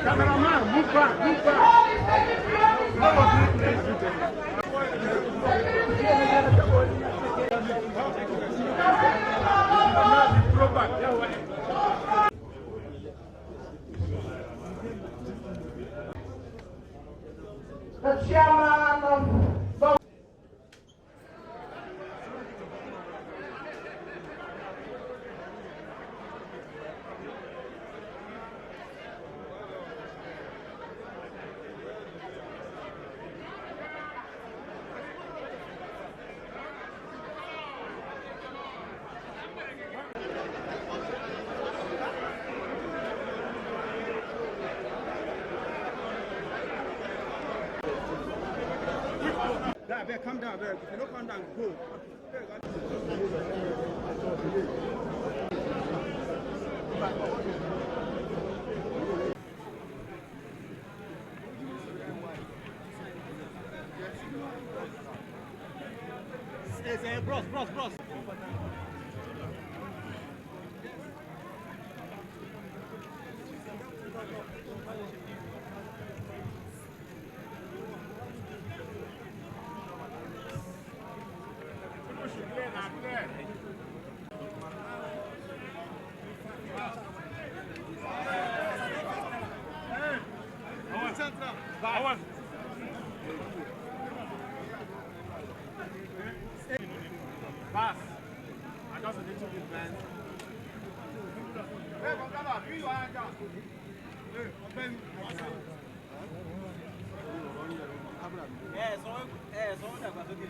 Cameraman, move back, move back. The chairman of come down, if you don't come down, go. Bros. Pass. I just need to be bent. Hey, Bangala, do you want to? Hey, open. So that's what I'm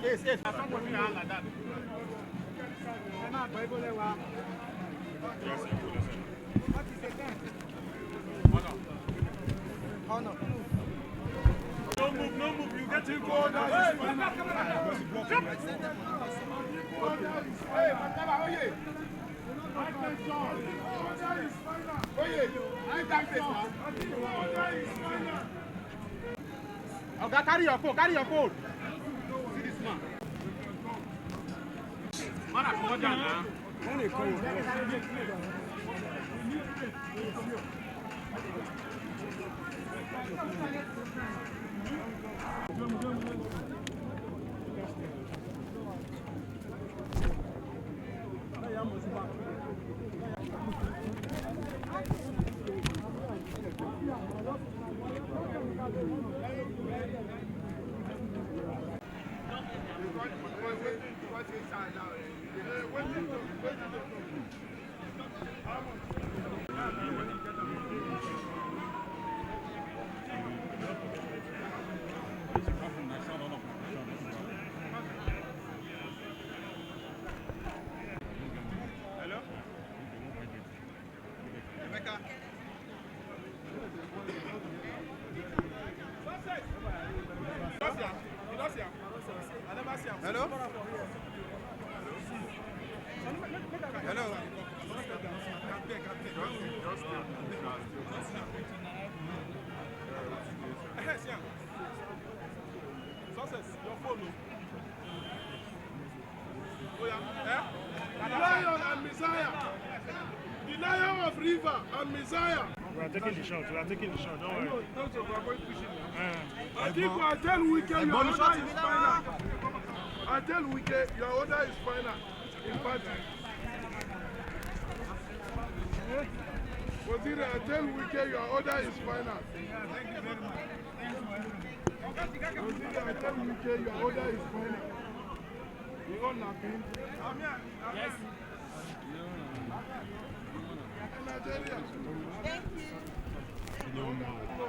Yes. I don't want to like that. What is it then? Honor. No move. You get to go down. Hey, Mataba, okay, carry your phone. See this man. Man, I come down now. Hello? Hello? Success, your phone. The Lion and Messiah. The Lion of River and Messiah. We are taking the shot. Don't worry. I think I tell Wike your order is final. I tell Wike your order is final. In fact, Waziri, I tell Wike your order is final. Thank you very much. Waziri, I tell Wike your order is final. You own nothing? Yes. Nigeria. Thank you.